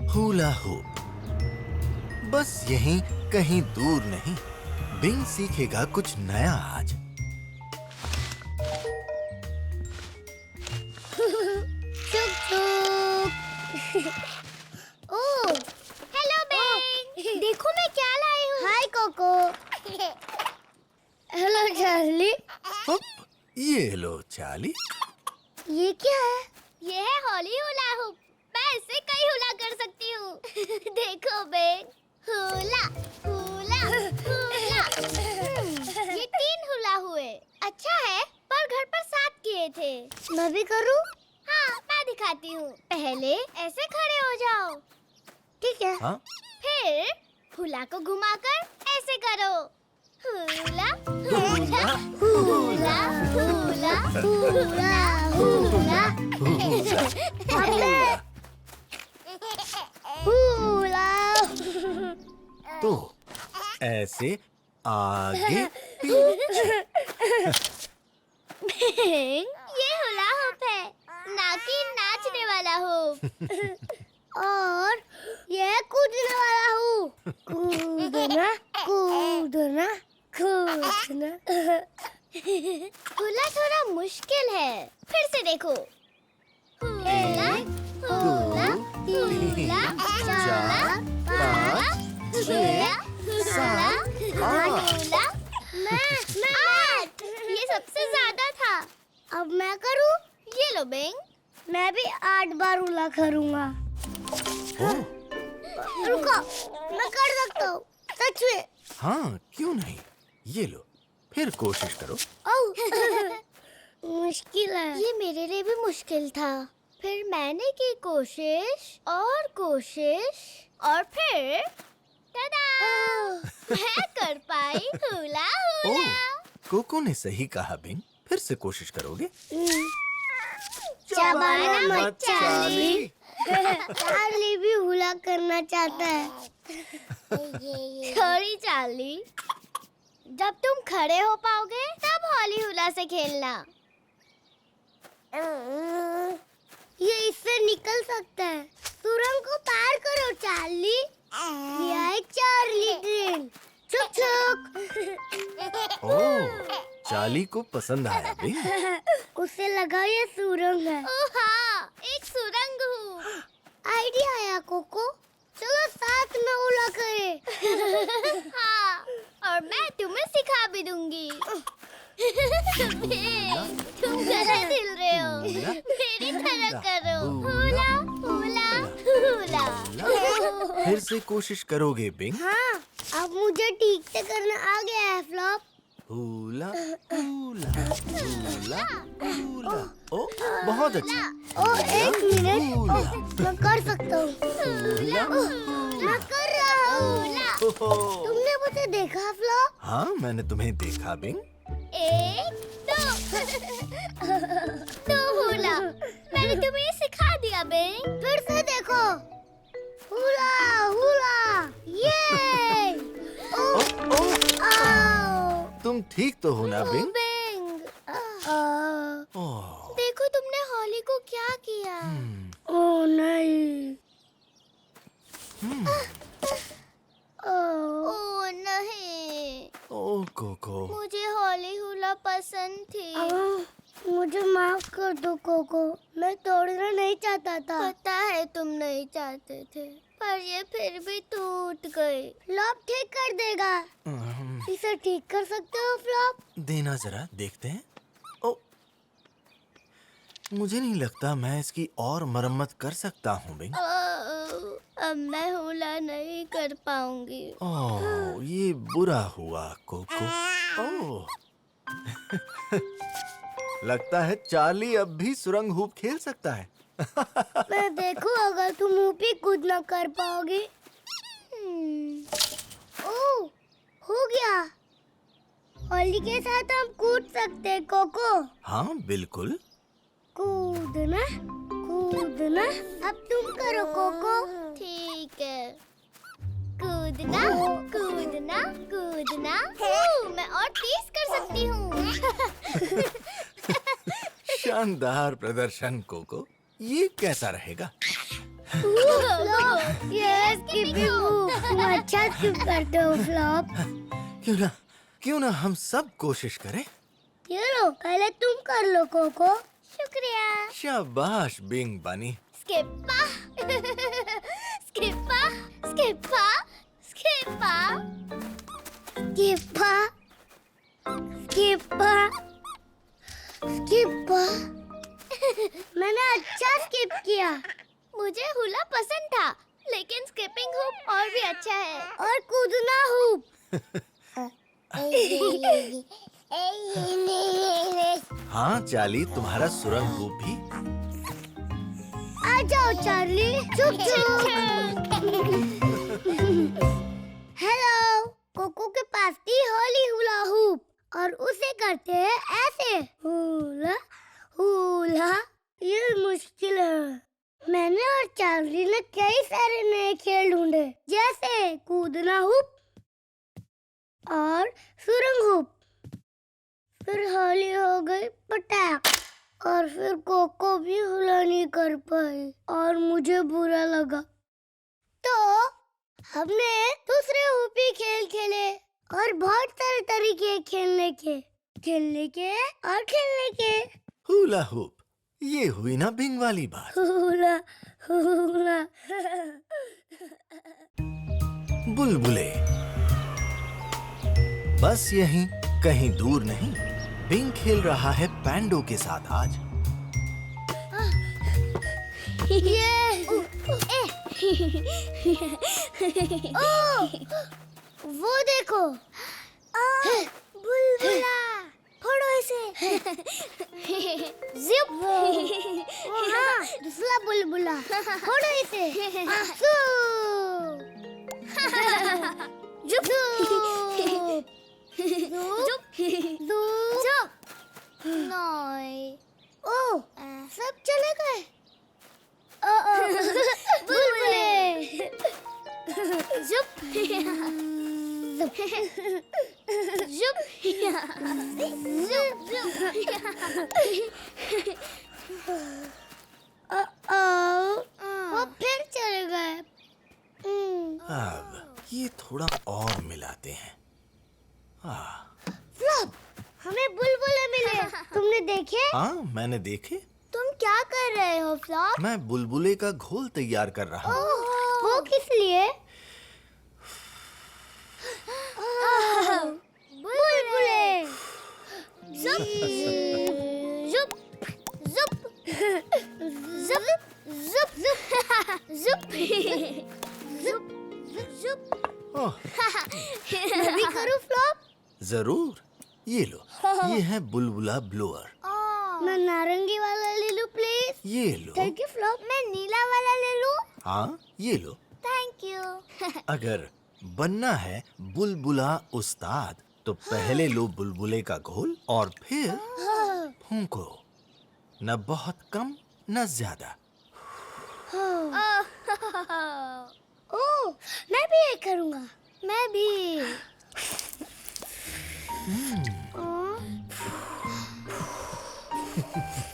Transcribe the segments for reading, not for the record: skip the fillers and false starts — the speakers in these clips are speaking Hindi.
Hula hoop. बस यहीं कहीं दूर नहीं, बिंग सीखेगा कुछ नया आज। चुप चुप। ओह, हेलो बिंग। देखो मैं क्या लाई हूँ। हाय कोको। Hello Charlie. हुप, ये लो चार्ली। ये क्या है? ये है हॉली हुला हुप। मैं इससे कई हुला कर सकती हूँ। देखो बेन, हुला हुला हुला। ये 3 हुला हुए। अच्छा है, पर घर पर 7 किए थे। मैं भी करूँ? हाँ, मैं दिखाती हूँ। पहले ऐसे खड़े हो जाओ। ठीक है। हाँ? फिर हुला को घुमाकर ऐसे करो। हुला हुला हुला हुला हुला हुला हुला। तो ऐसे आगे पीछे। ये हुला हुप है, ना कि नाचने वाला हुप। और ये कूदने वाला हूँ। कूदना कूदना कूदना। हुला थोड़ा मुश्किल है। फिर से देखो। हुला हुला हुला चार पाँच छह सात हुला। मैं 8। ये सबसे ज्यादा था। अब मैं करूँ? ये लो बेंग। मैं भी 8 बार हुला करूँगा। ओह, रुको, मैं कर सकता हूँ, सच में। हाँ, क्यों नहीं? ये लो, फिर कोशिश करो। मुश्किल है। ये मेरे लिए भी मुश्किल था। फिर मैंने की कोशिश और फिर टडा! मैं कर पाई हुला हुला। ओह, कोको ने सही कहा बिंग। फिर से कोशिश करोगे? चबाना मत चार्ली। चार्ली भी हुला करना चाहता है। Sorry Charlie. जब तुम खड़े हो पाओगे तब हॉली हुला से खेलना। ये इससे निकल सकता है। सुरंग को पार करो चार्ली। ये है चार्ली ट्रेन। छुक छुक। ओह, चार्ली को पसंद आया बिंग। उसे लगा ये सुरंग है। ओह हाँ, एक सुरंग हूँ। आइडिया आया कोको। चलो साथ में उड़ा करें। हाँ, और मैं तुम्हें सिखा भी दूंगी। तुम गलत हिल रहे हो। मेरी तरह करो। हुला हुला हुला। फिर से कोशिश करोगे बिंग? हाँ, अब मुझे ठीक से करना आ गया है फ्लॉप। हुला हुला हुला हुला। ओ, बहुत अच्छा। ओह, 1 मिनट। हुला मैं कर सकता हूँ। हुला। मैं कर रहा हूँ। ओहो। तुमने मुझे देखा फ्लॉप? हाँ, मैंने तुम्हें देखा बिंग। 1 2 हुला। मैंने तुम्हें ये सिखा दिया बेंग। फिर से देखो। Hula hula. ये तुम ठीक तो हो ना बिंग? बेंग। ओह, देखो तुमने हॉली को क्या किया। हम्म, ओह नहीं। हम्म, ओह नहीं। ओह कोको। मुझे हॉली हुला पसंद थी। मुझे माफ कर दो कोको। मैं तोड़ना नहीं चाहता था। पता है तुम नहीं चाहते थे, पर ये फिर भी टूट गई। फ्लॉप ठीक कर देगा। इसे ठीक कर सकते हो फ्लॉप? देना जरा, देखते हैं। ओ, मुझे नहीं लगता मैं इसकी और मरम्मत कर सकता हूँ बिंग। अब मैं हुला नहीं कर पाऊंगी। ओह, ये बुरा हुआ कोको। ओह, लगता है चार्ली अब भी सुरंग हूप खेल सकता है। मैं देखूं अगर तुम ऊपी कूद न कर पाओगी। ओह, हो गया। होली के साथ हम कूद सकते हैं कोको। हाँ, बिल्कुल। कूदना कूदना। अब तुम करो कोको। ठीक है। कूदना कूदना कूदना। मैं और तेज कर सकती हूँ। शानदार प्रदर्शन कोको। ये कैसा रहेगा? फ्लॉप, ये स्किपिंग मूव। तुम अच्छा स्किप करते हो फ्लॉप। क्यों ना हम सब कोशिश करें। ये लो, पहले तुम कर लो कोको। शुक्रिया। शाबाश बिंग बनी। स्किपा, स्किपा, स्किपा, स्किपा, स्किपा, स्किपा, स्किपा। मैंने अच्छा स्किप किया। मुझे हुला पसंद था, लेकिन स्किपिंग हुप और भी अच्छा है। और कूदना हुप। हाँ चार्ली, तुम्हारा सुरंग हुप भी। आ जाओ चार्ली, चुप चुप। हेलो, कोको के पास थी होली हुला हुप और उसे करते हैं ऐसे, हुला हुला। ये मुश्किल है। मैंने और चार्ली ने कई सारे नए खेल ढूंढे, जैसे कूदना हुप और सुरंग हुप। फिर होली हो गई पटाक, और फिर कोको भी हुला नहीं कर पाई और मुझे बुरा लगा। तो हमने दूसरे हुपी खेल खेले और बहुत सारे तरीके खेलने के और खेलने के। हुला हुप, ये हुई ना बिंग वाली बात। Hula hula. बुलबुले। बस यहीं कहीं दूर नहीं, बिंग खेल रहा है पैंडो के साथ आज। वो देखो, बुलबुला। फोड़ो इसे। जिप। हाँ, दूसरा बुलबुला। फोड़ो इसे। जुप जुप जुप जुप। नहीं। ओह, सब चले गए। बुलबुले। जुप जुप जुप वो फिर चले गए। अब ये थोड़ा और मिलाते हैं। फ्लॉप, हमें बुलबुले मिले। तुमने देखे? हाँ, मैंने देखे। तुम क्या कर रहे हो फ्लॉप? मैं बुलबुले का घोल तैयार कर रहा हूँ। वो किस लिए? बुलबुले। जुप जुप जुप जुप जुप जुप जुप। ओह, मैं भी करूँ फ्लॉप? जरूर। ये लो, ये है बुलबुला ब्लोअर। मैं नारंगी वाला ले लूं प्लीज। ये लो। Thank you flop. मैं नीला वाला ले लूं? हाँ, ये लो। Thank you. अगर बनना है बुलबुला उस्ताद, तो पहले लो बुलबुले का घोल और फिर फूंको। न बहुत कम न ज्यादा। ओह, मैं भी ये करूँगा। मैं भी।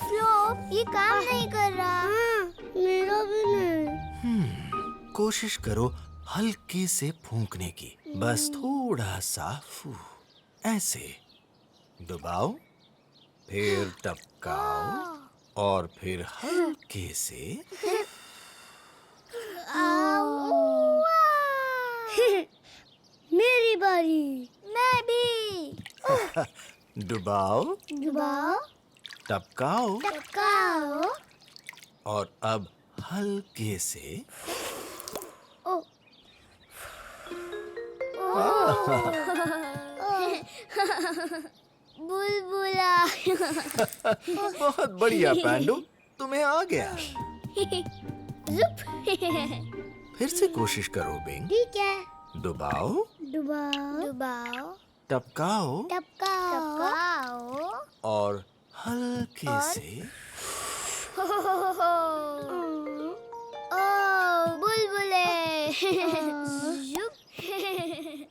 फ्लॉप, ये काम नहीं कर रहा। मेरा भी नहीं। कोशिश करो हल्के से फूंकने की। बस थोड़ा सा फू, ऐसे दबाओ, फिर टपकाओ और फिर हल्के से। मेरी बारी। मैं भी। डुबाओ, डुबाओ, टपकाओ टपकाओ। और अब हल्के से। बुलबुला। बहुत बढ़िया पैंडो, तुम्हें आ गया। जुप। फिर से कोशिश करो बिंग। ठीक है। डुबाओ, डुबाओ, डुबाओ, टपकाओ टपकाओ, टपकाओ और हल्के से। बुलबुले।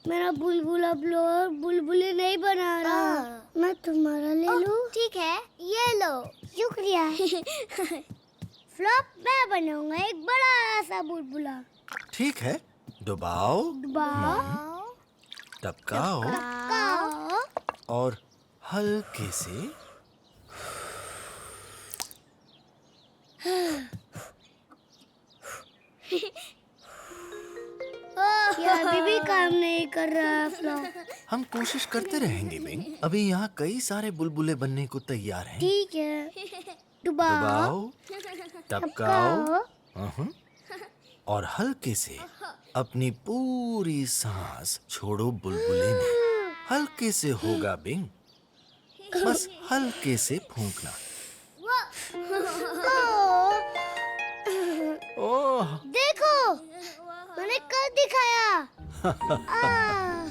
मेरा बुलबुला ब्लोअर बुलबुले नहीं बना रहा। मैं तुम्हारा ले लूं? ठीक है, ये लो। शुक्रिया। फ्लॉप, मैं बनाऊंगा एक बड़ा जैसा बुलबुला। ठीक है, डुबाओ, डुबाओ, टपकाओ टपकाओ, और हल्के से ये अभी भी काम नहीं कर रहा है फ्लॉप। हम कोशिश करते रहेंगे बिंग। अभी यहाँ कई सारे बुलबुले बनने को तैयार हैं। ठीक है, डुबाओ, डुबाओ, टपकाओ और हल्के से अपनी पूरी सांस छोड़ो बुलबुले में। हल्के से होगा बिंग, बस हल्के से फूंकना। ओह, देखो, मैंने कर दिखाया।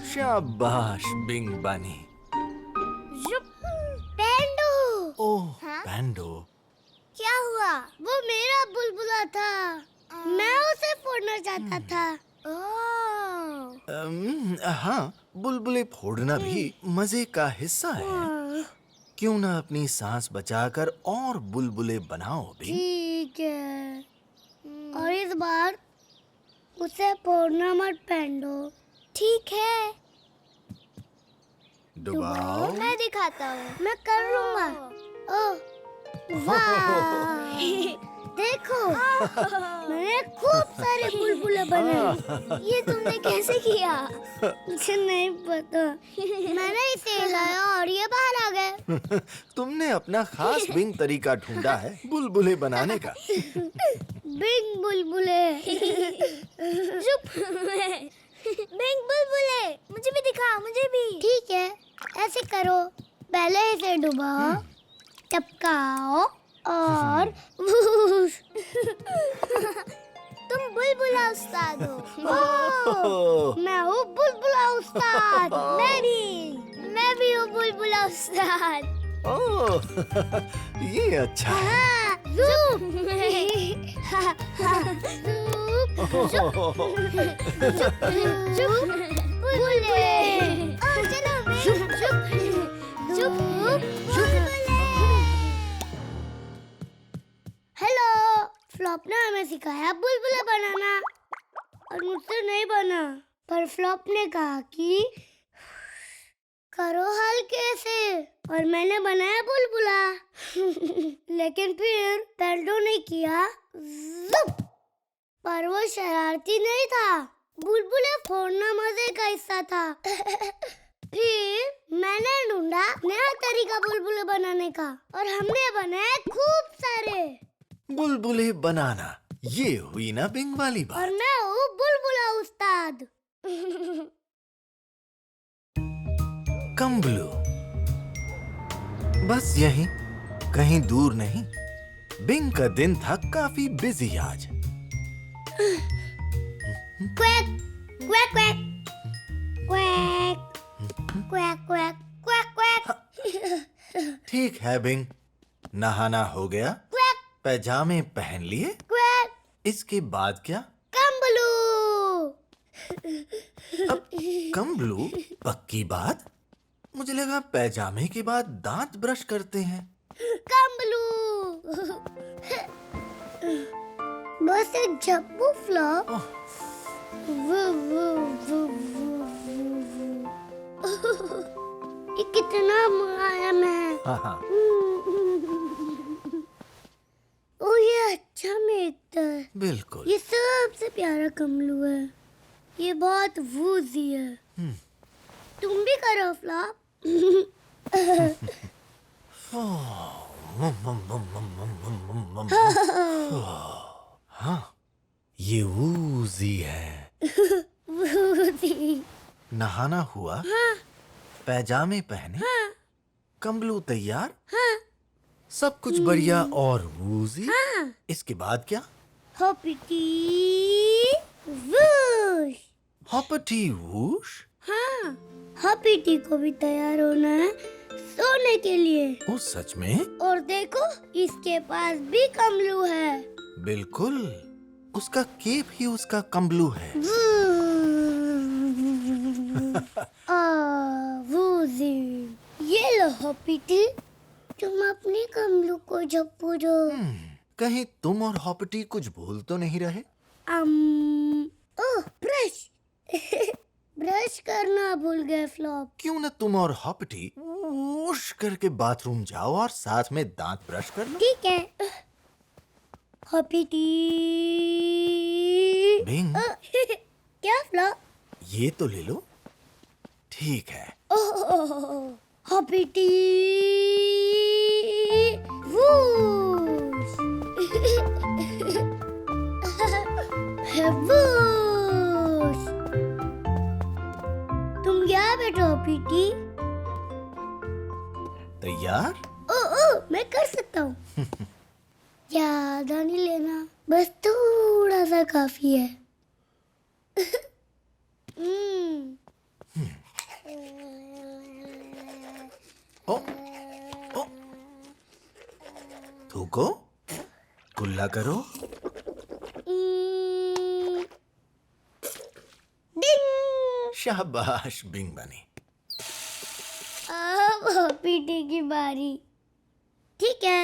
शाबाश बिंग बानी। पेंडू। ओह, हाँ? पैंडो। क्या हुआ? वो मेरा बुलबुला था, मैं उसे फोड़ना चाहता था। हाँ, बुलबुले फोड़ना भी मजे का हिस्सा है। क्यों ना अपनी सांस बचाकर और बुलबुले बनाओ बिंग। ठीक है, और इस बार उसे फोड़ना मत पेंडो। ठीक है, डुबाओ, मैं दिखाता हूँ। मैं कर लूँगा। ओह, वाह! देखो, मैंने खूब सारे बुलबुले बनाए। ये तुमने कैसे किया? मुझे नहीं पता। मैंने इसे हिलाया और ये बाहर आ गए। तुमने अपना खास बिंग तरीका ढूंढा है बुलबुले बनाने का। बिंग बुलबुले। चुप। बिंग बुलबुले, मुझे भी दिखा, मुझे भी। ठीक है, ऐसे करो। पहले इसे डुबाओ, टपकाओ और तुम बुलबुला उस्ताद हो। मैं हूँ बुलबुला उस्ताद। मैं भी हूँ बुलबुला उस्ताद। ओह, ये अच्छा है। हाँ, ज़ूप। ज़ूप, बुलबुले। ओ, चलो ज़ूप, ज़ूप, बुलबुले। हेलो, फ्लॉप ने हमें सिखाया बुलबुला बनाना और मुझसे नहीं बना। पर फ्लॉप ने कहा कि करो हल्के से और मैंने बनाया बुलबुला। लेकिन फिर पेंडो ने किया ज़ुप। पर वो शरारती नहीं था। बुलबुले फोड़ना मजे का हिस्सा था। फिर मैंने ढूंढा नया तरीका बुलबुले बनाने का और हमने बनाए खूब सारे। बुलबुले बनाना, ये हुई ना बिंग वाली बात। और मैं हूँ बुलबुला उस्ताद। कम्बलू, बस यहीं, कहीं दूर नहीं। बिंग का दिन था काफी बिजी आज। Quack quack quack quack quack quack quack. ठीक है बिंग, नहाना हो गया, क्वैक पैजामे पहन लिए, क्वैक। इसके बाद क्या? कम्बलू। अब कम्बलू, पक्की बात? मुझे लगा पैजामे के बाद दांत ब्रश करते हैं। कम्बलू। बस एक झप्पू फ्लॉप। ओह। वो, वो, वो। ये कितना मुलायम है। हाँ, ओ, ये अच्छा मिलता है। बिल्कुल। ये सबसे प्यारा कमलू है। ये बहुत वूजी है। तुम भी करो फ्लॉप। हाँ, ये वूजी है। वूजी। नहाना हुआ, हाँ, पैजामे पहने, हाँ, कम्बलू तैयार, हाँ, सब कुछ बढ़िया और वूजी। हाँ। इसके बाद क्या? हॉपिटी वूश। हॉपटी वूश? हाँ, हॉपिटी को भी तैयार होना है सोने के लिए। ओ, सच में? और देखो, इसके पास भी कमलू है। बिल्कुल, उसका केप ही उसका कम्बलू है। वूजी। ये लो हॉपिटी, तुम अपने कमलू को झप्पू दो। कहीं तुम और हॉपटी कुछ भूल तो नहीं रहे? ओह ब्रश ब्रश करना भूल गए फ्लॉप। क्यों न तुम और हॉपटी वूश करके बाथरूम जाओ और साथ में दांत ब्रश कर लो। ठीक है। हॉपिटी। बिंग, क्या फ्लॉप? ये तो ले लो। ठीक है। ओह हॉपिटी वूश। वूश। तुम क्या बैठो हॉपिटी? तैयार? ओ मैं कर सकता हूँ। ज्यादा नहीं लेना, बस थोड़ा सा काफी है। ओ, ओ, थूको, कुल्ला करो। डिंग। शाबाश बिंग बनी। अब पीटी की बारी। ठीक है।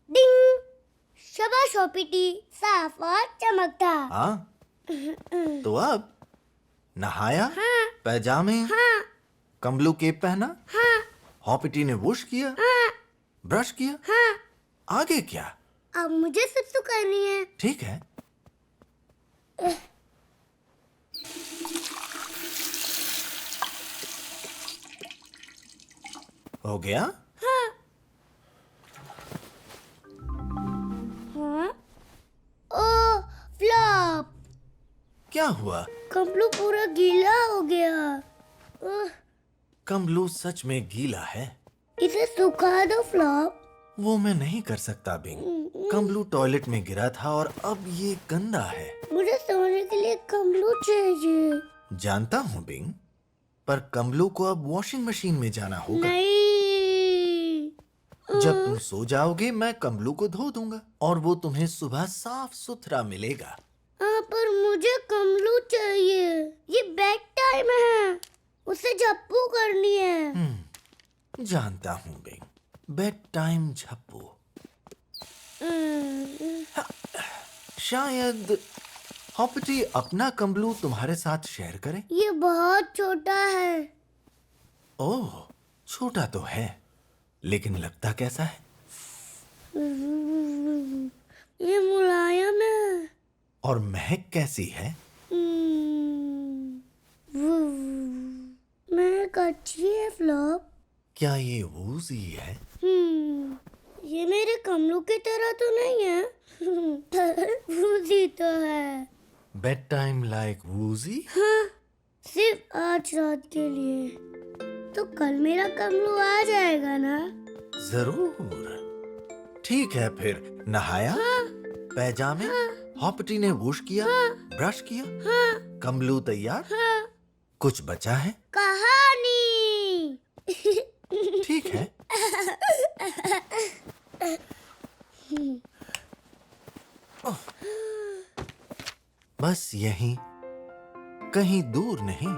डिंग। शाबाश हॉपिटी, साफ और चमकदार। हाँ, तो अब नहाया, हाँ। पैजामे, हाँ कम्बलू केप पहना, हाँ हॉपिटी ने वुश किया, हाँ ब्रश किया, हाँ। आगे क्या? अब मुझे सुसु करनी है। ठीक है। हो गया? हाँ। ओ फ्लॉप, क्या हुआ? कपड़ू पूरा गीला हो गया। उह, कम्बलू सच में गीला है। इसे सुखा दो फ्लॉप। वो मैं नहीं कर सकता बिंग। कम्बलू टॉयलेट में गिरा था और अब ये गंदा है। मुझे सोने के लिए कम्बलू चाहिए। जानता हूँ बिंग, पर कम्बलू को अब वॉशिंग मशीन में जाना होगा। नहीं। जब तुम सो जाओगे मैं कम्बलू को धो दूंगा और वो तुम्हें सुबह साफ सुथरा मिलेगा। हाँ, पर मुझे कम्बलू चाहिए। ये बेड टाइम है, उसे झप्पू करनी है। जानता हूँ बिंग, बेड टाइम झप्पू। शायद हॉपिटी अपना कम्बलू तुम्हारे साथ शेयर करे। ये बहुत छोटा है। ओह, छोटा तो है, लेकिन लगता कैसा है? ये मुलायम है। और महक कैसी है? महक अच्छी है फ्लॉप। क्या ये वूजी है? ये मेरे कमलों की तरह तो नहीं है। वूजी तो है। Bed time like Woozi? हाँ, सिर्फ आज रात के लिए। तो कल मेरा कमलू आ जाएगा ना? जरूर। ठीक है फिर। नहाया, पैजामे, हॉपिटी ने वुश किया, ब्रश किया, कम्बलू तैयार। कुछ बचा है? कहानी। ठीक है। बस यहीं, कहीं दूर नहीं,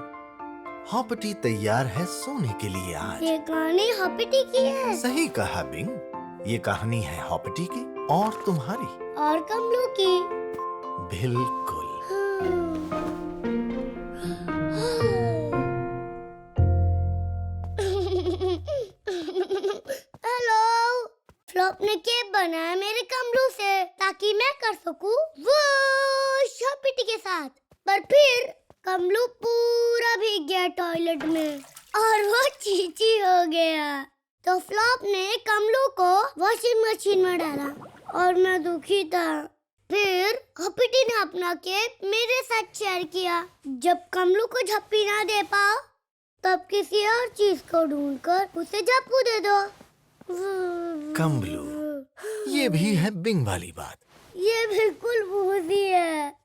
हॉपिटी तैयार है सोने के लिए आज। ये कहानी हॉपिटी की है सही कहा बिंग। ये कहानी है हॉपिटी की और तुम्हारी। और कमलू की। बिल्कुल। हेलो। फ्लॉप ने केक बनाया मेरे कमलू से ताकि मैं कर सकूं वो हॉपिटी के साथ। पर फिर कमलू पूरा भीग गया टॉयलेट में और वो चीची हो गया। तो फ्लॉप ने कमलू को वॉशिंग मशीन में डाला और मैं दुखी था। फिर हॉपिटी ने अपना केक मेरे साथ शेयर किया। जब कमलू को झप्पी ना दे पाओ तब किसी और चीज को ढूंढकर उसे झप्पू दे दो। कम्बलू, ये भी है बिंग वाली बात। ये बिल्कुल वूजी है।